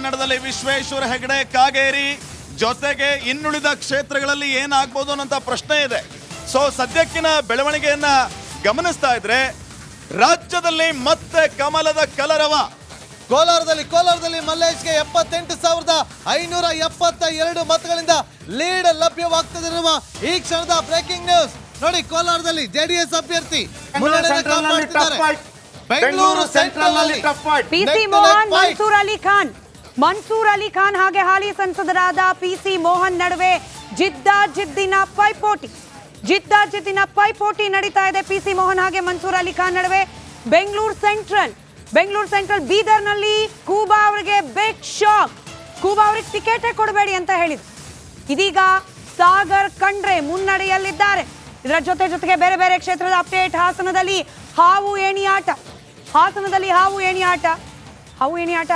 ಕನ್ನಡದಲ್ಲಿ ವಿಶ್ವೇಶ್ವರ ಹೆಗಡೆ ಕಾಗೇರಿ ಜೊತೆಗೆ ಇನ್ನುಳಿದ ಕ್ಷೇತ್ರಗಳಲ್ಲಿ ಏನಾಗಬಹುದು ಅನ್ನೋ ಪ್ರಶ್ನೆ ಇದೆ. ಸೊ ಸದ್ಯಕ್ಕಿನ ಬೆಳವಣಿಗೆಯನ್ನ ಗಮನಿಸ್ತಾ ಇದ್ರೆ ರಾಜ್ಯದಲ್ಲಿ ಮತ್ತೆ ಕಮಲದ ಕಲರವ. ಕೋಲಾರದಲ್ಲಿ ಮಲ್ಲೇಶ್ಗೆ 78,572 ಮತಗಳಿಂದ ಲೀಡ್ ಲಭ್ಯವಾಗ್ತದೆ ಎನ್ನುವ ಈ ಕ್ಷಣದ ಬ್ರೇಕಿಂಗ್ ನ್ಯೂಸ್. ನೋಡಿ, ಕೋಲಾರದಲ್ಲಿ ಜೆಡಿಎಸ್ ಅಭ್ಯರ್ಥಿ ಬೆಂಗಳೂರು ಸೆಂಟ್ರಲ್ ನಲ್ಲಿ ಪಿಸಿ ಮೋಹನ್, ಮನ್ಸೂರ್ ಅಲಿ ಖಾನ್ ಹಾಗೆ ಹಾಲಿ ಸಂಸದರಾದ ಪಿಸಿ ಮೋಹನ್ ನಡುವೆ ಜಿದ್ದಾಜಿದ್ದಿನ ಪೈಪೋಟಿ ನಡೀತಾ ಇದೆ. ಪಿಸಿ ಮೋಹನ್ ಹಾಗೆ ಮನ್ಸೂರ್ ಅಲಿ ಖಾನ್ ನಡುವೆ ಬೆಂಗಳೂರು ಸೆಂಟ್ರಲ್ ಬೀದರ್ನಲ್ಲಿ ಕೂಬಾ ಅವರಿಗೆ ಬಿಗ್ ಶಾಕ್. ಕೂಬಾ ಅವರಿಗೆ ಟಿಕೆಟ್ ಕೊಡಬೇಡಿ ಅಂತ ಹೇಳಿದ್ರು. ಇದೀಗ ಸಾಗರ್ ಖಂಡ್ರೆ ಮುನ್ನಡೆಯಲ್ಲಿದ್ದಾರೆ. ಇದರ ಜೊತೆಗೆ ಬೇರೆ ಬೇರೆ ಕ್ಷೇತ್ರದ ಅಪ್ಡೇಟ್. ಹಾಸನದಲ್ಲಿ ಹಾವು ಏಣಿ ಆಟ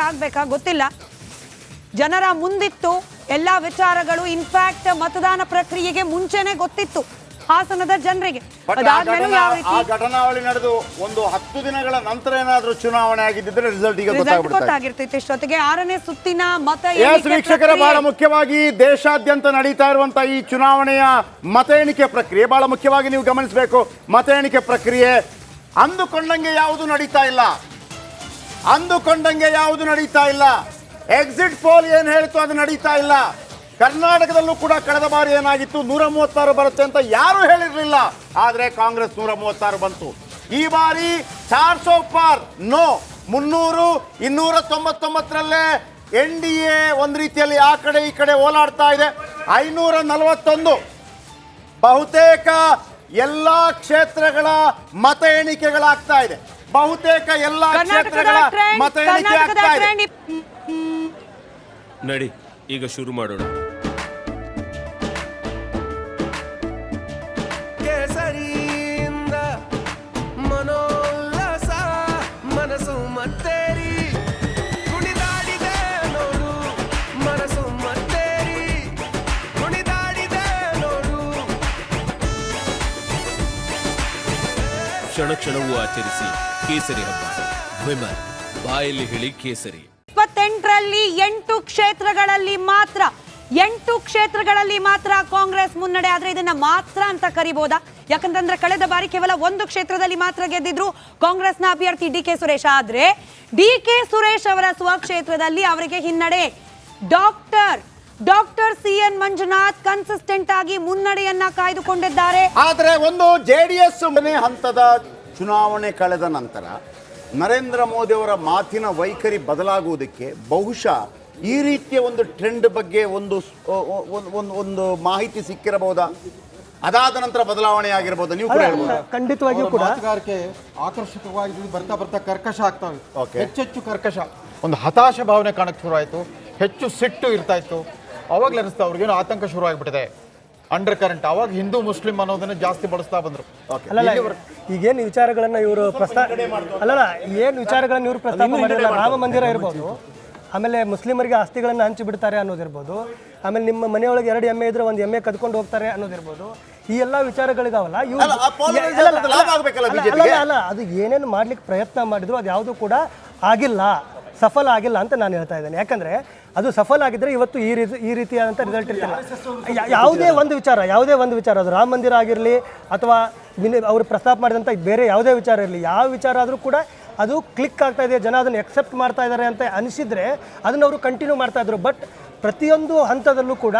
ಆಗ್ಬೇಕಾ ಗೊತ್ತಿಲ್ಲ. ಜನರ ಮುಂದಿತ್ತು ಎಲ್ಲಾ ವಿಚಾರಗಳು. ಇನ್ಫ್ಯಾಕ್ಟ್ ಮತದಾನ ಪ್ರಕ್ರಿಯೆಗೆ ಮುಂಚೆನೆ ಗೊತ್ತಿತ್ತು ಹಾಸನದ ಜನರಿಗೆ. ಘಟನಾವಳಿ ನಡೆದು ಒಂದು 10 ದಿನಗಳ ನಂತರ ಏನಾದರೂ ಚುನಾವಣೆ ಆಗಿದ್ದರೆ ರಿಸಲ್ಟ್ ಈಗ ಗೊತ್ತಾಗಿರ್ತಿತ್ತು. ಇಷ್ಟೊತ್ತಿಗೆ 6ನೇ ಸುತ್ತಿನ ಮತ ವೀಕ್ಷಕರ, ಬಹಳ ಮುಖ್ಯವಾಗಿ ದೇಶಾದ್ಯಂತ ನಡೀತಾ ಇರುವಂತಹ ಈ ಚುನಾವಣೆಯ ಮತ ಎಣಿಕೆ ಪ್ರಕ್ರಿಯೆ ಬಹಳ ಮುಖ್ಯವಾಗಿ ನೀವು ಗಮನಿಸಬೇಕು. ಮತ ಎಣಿಕೆ ಪ್ರಕ್ರಿಯೆ ಅಂದುಕೊಂಡಂಗೆ ಯಾವುದು ನಡೀತಾ ಇಲ್ಲ. ಎಕ್ಸಿಟ್ ಪೋಲ್ ಏನ್ ಹೇಳಿತು ಅದು ನಡೀತಾ ಇಲ್ಲ. ಕರ್ನಾಟಕದಲ್ಲೂ ಕೂಡ ಕಳೆದ ಬಾರಿ ಏನಾಗಿತ್ತು, 136 ಬರುತ್ತೆ ಅಂತ ಯಾರು ಹೇಳಿರಲಿಲ್ಲ. ಆದರೆ ಕಾಂಗ್ರೆಸ್ 136 ಬಂತು. ಈ ಬಾರಿ 400 ಪಾರ್ ನೋ 300 299ರಲ್ಲೇ NDA ಒಂದು ರೀತಿಯಲ್ಲಿ ಆ ಕಡೆ ಈ ಕಡೆ ಓಲಾಡ್ತಾ ಇದೆ. 541 ಬಹುತೇಕ ಎಲ್ಲಾ ಕ್ಷೇತ್ರಗಳ ಮತ ಎಣಿಕೆಗಳಾಗ್ತಾ ಇದೆ. ನಡಿ ಈಗ ಶುರು ಮಾಡೋಣ. ಕೇಸರಿಯಿಂದ ಮನೋಲ್ಲಾಸ ಮನಸ್ಸು ಮತ್ತೇರಿ ಕುಣಿದಾಡಿದೆ ನೋಡು, ಮನಸ್ಸು ಮತ್ತೇರಿ ಕುಣಿದಾಡಿದೆ ನೋಡು. ಕ್ಷಣವೂ ಆಚರಿಸಿ ಕೇಸರಿ ಹಬ್ಬ. ವಿಮಲ್ ಬಾಯಲ್ಲಿ ಹೇಳಿ ಕೇಸರಿ. 28ರಲ್ಲಿ 8 ಕ್ಷೇತ್ರಗಳಲ್ಲಿ ಮಾತ್ರ ಕಾಂಗ್ರೆಸ್ ಮುನ್ನಡೆ. ಆದ್ರೆ ಇದನ್ನ ಮಾತ್ರ ಅಂತ ಕರಿಬಹುದಾ? ಯಾಕಂತಂದ್ರೆ ಕಳೆದ ಬಾರಿ ಕೇವಲ 1 ಕ್ಷೇತ್ರದಲ್ಲಿ ಮಾತ್ರ ಗೆದ್ದಿದ್ರು ಕಾಂಗ್ರೆಸ್ನ ಅಭ್ಯರ್ಥಿ ಡಿ ಕೆ ಸುರೇಶ್. ಆದ್ರೆ ಡಿ ಕೆ ಸುರೇಶ್ ಅವರ ಸ್ವಕ್ಷೇತ್ರದಲ್ಲಿ ಅವರಿಗೆ ಹಿನ್ನಡೆ. ಡಾಕ್ಟರ್ CN ಮಂಜುನಾಥ್ ಕನ್ಸಿಸ್ಟೆಂಟ್ ಆಗಿ ಮುನ್ನಡೆಯನ್ನ ಕಾಯ್ದುಕೊಂಡಿದ್ದಾರೆ. ಆದರೆ ಒಂದು ಜೆಡಿಎಸ್ ಹಂತದ ಚುನಾವಣೆ ಕಳೆದ ನಂತರ ನರೇಂದ್ರ ಮೋದಿ ಅವರ ಮಾತಿನ ವೈಖರಿ ಬದಲಾಗುವುದಕ್ಕೆ ಬಹುಶಃ ಈ ರೀತಿಯ ಒಂದು ಟ್ರೆಂಡ್ ಬಗ್ಗೆ ಒಂದು ಮಾಹಿತಿ ಸಿಕ್ಕಿರಬಹುದಾ? ಅದಾದ ನಂತರ ಬದಲಾವಣೆ ಆಗಿರಬಹುದು. ನೀವು ಕೂಡ ಹೇಳ್ಬೋದು. ಖಂಡಿತವಾಗಿಯೂ ಕೂಡ ಮಾತುಗಾರಿಕೆ ಆಕರ್ಷಕವಾಗಿ ಬರ್ತಾ ಕರ್ಕಶ ಆಗ್ತಾ ಇತ್ತು. ಹೆಚ್ಚೆಚ್ಚು ಕರ್ಕಶ, ಒಂದು ಹತಾಶ ಭಾವನೆ ಕಾಣಕ್ಕೆ ಶುರು ಆಯಿತು. ಹೆಚ್ಚು ಸಿಟ್ಟು ಇರ್ತಾ ಇತ್ತು. ಅವಾಗಲೇ ಅನಿಸ್ತಾ ಅವ್ರಿಗೇನು ಆತಂಕ ಶುರು ಆಗಿಬಿಟ್ಟಿದೆ. ಅಂಡರ್ ಕರೆಂಟ್ ಅವಾಗ ಹಿಂದೂ ಮುಸ್ಲಿಂ ಅನ್ನೋದನ್ನ ಜಾಸ್ತಿ ಬಳಸ್ತಾ ಬಂದ್ರು. ಈಗೇನು ವಿಚಾರಗಳನ್ನ ಇವರು ಏನು ವಿಚಾರಗಳನ್ನ ಇವರು ಪ್ರಸ್ತಾಪ ಮಾಡಿರಲ್ಲ. ರಾಮ ಮಂದಿರ ಇರ್ಬೋದು, ಆಮೇಲೆ ಮುಸ್ಲಿಮರಿಗೆ ಆಸ್ತಿಗಳನ್ನ ಹಂಚಿ ಬಿಡ್ತಾರೆ ಅನ್ನೋದಿರ್ಬೋದು, ಆಮೇಲೆ ನಿಮ್ಮ ಮನೆಯೊಳಗೆ 2 ಎಮ್ಮೆ ಇದ್ರೆ 1 ಎಮ್ಮೆ ಕದ್ಕೊಂಡು ಹೋಗ್ತಾರೆ ಅನ್ನೋದಿರ್ಬೋದು. ಈ ಎಲ್ಲಾ ವಿಚಾರಗಳಿದಾವಲ್ಲ, ಅದು ಏನೇನು ಮಾಡ್ಲಿಕ್ಕೆ ಪ್ರಯತ್ನ ಮಾಡಿದ್ರು ಅದು ಯಾವುದು ಕೂಡ ಸಫಲ ಆಗಿಲ್ಲ ಅಂತ ನಾನು ಹೇಳ್ತಾ ಇದ್ದೇನೆ. ಯಾಕಂದ್ರೆ ಅದು ಸಫಲ ಆಗಿದ್ರೆ ಇವತ್ತು ಈ ರೀತಿಯಾದಂಥ ರಿಸಲ್ಟ್ ಇರ್ತಿಲ್ಲ. ಯಾವುದೇ ಒಂದು ವಿಚಾರ ಅದು ರಾಮ ಮಂದಿರ ಆಗಿರಲಿ ಅಥವಾ ಅವರು ಪ್ರಸ್ತಾಪ ಮಾಡಿದಂಥ ಬೇರೆ ಯಾವುದೇ ವಿಚಾರ ಇರಲಿ, ಯಾವ ವಿಚಾರ ಆದರೂ ಕೂಡ ಅದು ಕ್ಲಿಕ್ ಆಗ್ತಾ ಇದೆ, ಜನ ಅದನ್ನು ಎಕ್ಸೆಪ್ಟ್ ಮಾಡ್ತಾ ಇದ್ದಾರೆ ಅಂತ ಅನಿಸಿದರೆ ಅದನ್ನು ಅವರು ಕಂಟಿನ್ಯೂ ಮಾಡ್ತಾ ಇದ್ರು. ಬಟ್ ಪ್ರತಿಯೊಂದು ಹಂತದಲ್ಲೂ ಕೂಡ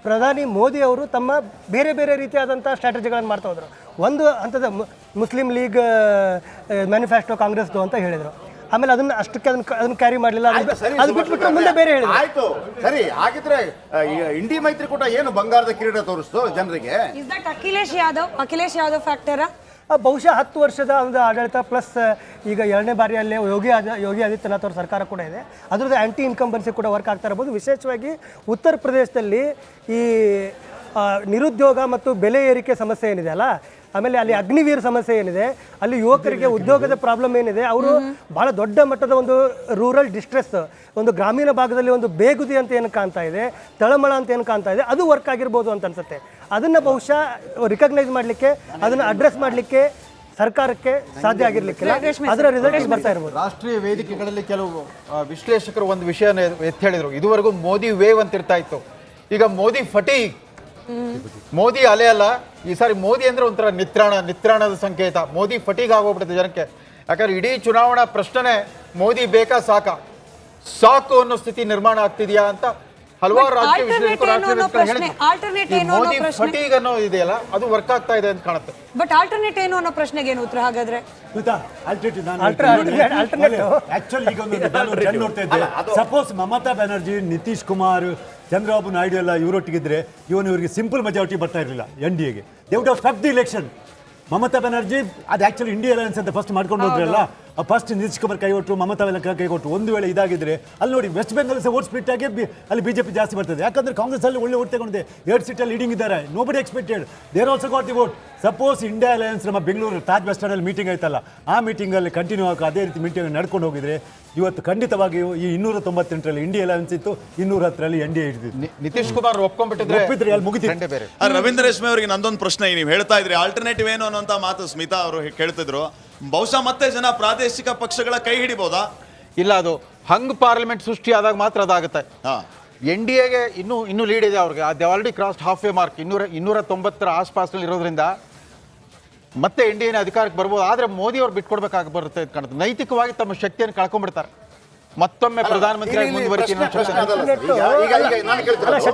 ಪ್ರಧಾನಿ ಮೋದಿ ಅವರು ತಮ್ಮ ಬೇರೆ ಬೇರೆ ರೀತಿಯಾದಂಥ ಸ್ಟ್ರಾಟಜಿಗಳನ್ನು ಮಾಡ್ತಾ ಹೋದರು. ಒಂದು ಹಂತದ ಮುಸ್ಲಿಂ ಲೀಗ್ ಮ್ಯಾನಿಫೆಸ್ಟೋ ಕಾಂಗ್ರೆಸ್ದು ಅಂತ ಹೇಳಿದರು. ಆಮೇಲೆ ಅದನ್ನ ಕ್ಯಾರಿ ಮಾಡಲಿಲ್ಲ. ಅದು ಬಿಟ್ಬಿಟ್ಟು ಮುಂದೆ ಬೇರೆ ಹೇಳಿದ್ರು. ಆಯ್ತು, ಸರಿ. ಹಾಗಿದ್ರೆ ಇಂಡಿ ಮೈತ್ರಿಕೂಟ ಏನು ಬಂಗಾರದ ಕಿರೀಟ ತೋರಿಸ್ತು ಜನರಿಗೆ? ಅಖಿಲೇಶ್ ಯಾದವ್ ಫ್ಯಾಕ್ಟರ್ ಬಹುಶಃ 10 ವರ್ಷದ ಒಂದು ಆಡಳಿತ ಪ್ಲಸ್ ಈಗ 2ನೇ ಬಾರಿಯಲ್ಲೇ ಯೋಗಿ ಆದಿತ್ಯನಾಥ್ ಅವರ ಸರ್ಕಾರ ಕೂಡ ಇದೆ. ಅದರದ್ದು ಆ್ಯಂಟಿ ಇನ್ಕಂಬನ್ಸಿ ಕೂಡ ವರ್ಕ್ ಆಗ್ತಾ ಇರ್ಬೋದು. ವಿಶೇಷವಾಗಿ ಉತ್ತರ ಪ್ರದೇಶದಲ್ಲಿ ಈ ನಿರುದ್ಯೋಗ ಮತ್ತು ಬೆಲೆ ಏರಿಕೆ ಸಮಸ್ಯೆ ಏನಿದೆ ಅಲ್ಲ, ಆಮೇಲೆ ಅಲ್ಲಿ ಅಗ್ನಿವೀರ್ ಸಮಸ್ಯೆ ಏನಿದೆ, ಅಲ್ಲಿ ಯುವಕರಿಗೆ ಉದ್ಯೋಗದ ಪ್ರಾಬ್ಲಮ್ ಏನಿದೆ, ಅವರು ಬಹಳ ದೊಡ್ಡ ಮಟ್ಟದ ಒಂದು ರೂರಲ್ ಡಿಸ್ಟ್ರೆಸ್, ಒಂದು ಗ್ರಾಮೀಣ ಭಾಗದಲ್ಲಿ ಒಂದು ಬೇಗುದಿ ಅಂತ ಏನು ಕಾಣ್ತಾ ಇದೆ, ತಳಮಳ ಅಂತ ಏನು ಕಾಣ್ತಾ ಇದೆ, ಅದು ವರ್ಕ್ ಆಗಿರ್ಬೋದು ಅಂತ ಅನ್ಸುತ್ತೆ. ಅದನ್ನು ಬಹುಶಃ ರಿಕಗ್ನೈಸ್ ಮಾಡಲಿಕ್ಕೆ, ಅದನ್ನು ಅಡ್ರೆಸ್ ಮಾಡಲಿಕ್ಕೆ ಸರ್ಕಾರಕ್ಕೆ ಸಾಧ್ಯ ಆಗಿರ್ಲಿಕ್ಕಿಲ್ಲ. ರೇಷ್ಮೆ ಅದರ ರಿಸಲ್ಟ್ ಬರ್ತಾ ಇರ್ಬೋದು. ರಾಷ್ಟ್ರೀಯ ವೇದಿಕೆಗಳಲ್ಲಿ ಕೆಲವು ವಿಶ್ಲೇಷಕರು ಒಂದು ವಿಷಯನ ಎತ್ತಿ ಹೇಳಿದ್ರು. ಇದುವರೆಗೂ ಮೋದಿ ವೇವ್ ಅಂತ ಇರ್ತಾ ಇತ್ತು, ಈಗ ಮೋದಿ ಫಟೀಗ್, ಮೋದಿ ಅಲೆ ಅಲ್ಲ, ಈ ಸಾರಿ ಮೋದಿ ಅಂದ್ರೆ ಒಂಥರ ನಿತ್ರಾಣದ ಸಂಕೇತ. ಮೋದಿ ಫಟೀಗ್ ಆಗೋಗ್ಬಿಡುತ್ತೆ ಜನಕ್ಕೆ. ಯಾಕಂದ್ರೆ ಇಡೀ ಚುನಾವಣಾ ಪ್ರಶ್ನೆ ಮೋದಿ ಬೇಕಾ ಸಾಕು ಅನ್ನೋ ಸ್ಥಿತಿ ನಿರ್ಮಾಣ ಆಗ್ತಿದ್ಯಾ ಅಂತ ಹಲವಾರು ರಾಜಕೀಯ ವಿಶ್ಲೇಷಕರು ಮೋದಿ ಫಟೀಗ್ ಅನ್ನೋ ಇದೆಯಲ್ಲ ಅದು ವರ್ಕ್ ಆಗ್ತಾ ಇದೆ ಅಂತ ಕಾಣುತ್ತೆ. ಬಟ್ ಆಲ್ಟರ್ನೇಟ್ ಏನು ಅನ್ನೋ ಪ್ರಶ್ನೆಗೆ ಏನು ಉತ್ತರ ಹಾಗಾದ್ರೆ? ಆಕ್ಚುಲಿ ಈಗ ಒಂದು ಟ್ರೆಂಡ್ ನೋಡ್ತಾ ಇದ್ದೆ. ಸಪೋಸ್ ಮಮತಾ ಬ್ಯಾನರ್ಜಿ, ನಿತೀಶ್ ಕುಮಾರ್, ಚಂದ್ರಬಾಬು ನಾಯ್ಡು ಎಲ್ಲ ಇವರೊಟ್ಟಿಗಿದ್ರೆ ಇವರಿಗೆ ಸಿಂಪಲ್ ಮೆಜಾರಿಟಿ ಬರ್ತಾ ಇರಲಿಲ್ಲ NDAಗೆ. They would have stop the election. Mamata Banerjee ಅದು ಆಕ್ಚುಲಿ ಇಂಡಿಯಾ ಅಲಯನ್ಸ್ ಅಂತ ಫಸ್ಟ್ ಮಾಡ್ಕೊಂಡು ಹೋದ್ರಲ್ಲ, ಫಸ್ಟ್ ನಿತೀಶ್ ಕುಮಾರ್ ಕೈ ಕೊಟ್ಟರು, ಮಮತಾ ಕೈ ಕೊಟ್ಟರು. ಒಂದು ವೇಳೆ ಇದಾಗಿದ್ರೆ ಅಲ್ಲಿ ನೋಡಿ ವೆಸ್ಟ್ ಬೆಂಗಾಲ್ ಸಹ ವೋಟ್ ಸ್ಪ್ಲಿಟ್ ಆಗಿ ಅಲ್ಲಿ BJP ಜಾಸ್ತಿ ಬರ್ತದೆ. ಯಾಕಂದ್ರೆ ಕಾಂಗ್ರೆಸ್ ಅಲ್ಲಿ ಒಳ್ಳೆ ವೋಟ್ ತಗೊಂಡಿದೆ, 2 ಸೀಟಲ್ಲಿ ಲೀಡಿಂಗ್ ಇದ್ದಾರೆ. Nobody expected, there also got the vote. Suppose India alliance ನಮ್ಮ ಬೆಂಗಳೂರು ತಾಜ್ ವೆಸ್ಟ್ ಅಲ್ಲಿ ಮೀಟಿಂಗ್ ಆಯ್ತಲ್ಲ, ಆ ಮೀಟಿಂಗಲ್ಲಿ ಕಂಟಿನ್ಯೂ ಆಗಿ ಅದೇ ರೀತಿ ಮೀಟಿಂಗ್ ನಡ್ಕೊಂಡು ಹೋಗಿದ್ರೆ ಇವತ್ತು ಖಂಡಿತವಾಗಿಯೂ ಈ 298ರಲ್ಲಿ ಇಂಡಿಯಾ ಅಲಯನ್ಸ್ ಇತ್ತು, 210ರಲ್ಲಿ NDA ಹಿಡಿದಿತ್ತು. ನಿತೀಶ್ ಕುಮಾರ್ ಒಪ್ಪಿದ್ರೆ ಅಲ್ಲಿ ಮುಗಿತಿತ್ತು. ಬೇರೆ. ರವೀಂದ್ರ ರೇಷ್ಮೆ ಅವರಿಗೆ ನಂದೊಂದು ಪ್ರಶ್ನೆ. ನೀವು ಹೇಳ್ತಾ ಇದ್ರಿ ಆಲ್ಟರ್ನೇಟಿವ್ ಏನು ಅನ್ನೋಂಥ ಮಾತು ಸ್ಮಿತಾ ಅವರು ಕೇಳ್ತಿದ್ರು. ಬಹುಶಃ ಮತ್ತೆ ಜನ ಪ್ರಾದೇಶಿಕ ಪಕ್ಷಗಳ ಕೈ ಹಿಡಿಬಹುದಾ? ಇಲ್ಲ, ಅದು ಹಂಗ್ ಪಾರ್ಲಿಮೆಂಟ್ ಸೃಷ್ಟಿ ಆದಾಗ ಮಾತ್ರ ಅದಾಗುತ್ತೆ. NDAಗೆ ಇನ್ನೂ ಲೀಡ್ ಇದೆ ಅವ್ರಿಗೆ. ಅದು already cross half way mark, 290 ಆಸ್ಪಾಸ್ನಲ್ಲಿ ಇರೋದ್ರಿಂದ ಮತ್ತೆ NDAನೇ ಅಧಿಕಾರಕ್ಕೆ ಬರ್ಬೋದು. ಆದರೆ ಮೋದಿ ಅವ್ರು ಬಿಟ್ಕೊಡ್ಬೇಕಾಗಿ ಬರುತ್ತೆ ಅಂತ ಕಾಣುತ್ತೆ. ನೈತಿಕವಾಗಿ ತಮ್ಮ ಶಕ್ತಿಯನ್ನು ಕಳ್ಕೊಂಡ್ಬಿಡ್ತಾರೆ. ಮತ್ತೊಮ್ಮೆ ಪ್ರಧಾನಮಂತ್ರಿಯಾಗಿ ಮುಂದುವರಿಕೆ ಪ್ರಶ್ನೆ ಅದಲ್ಲ ಸರ್. ಈಗ ನಾನು ಕೇಳ್ತಿರೋದು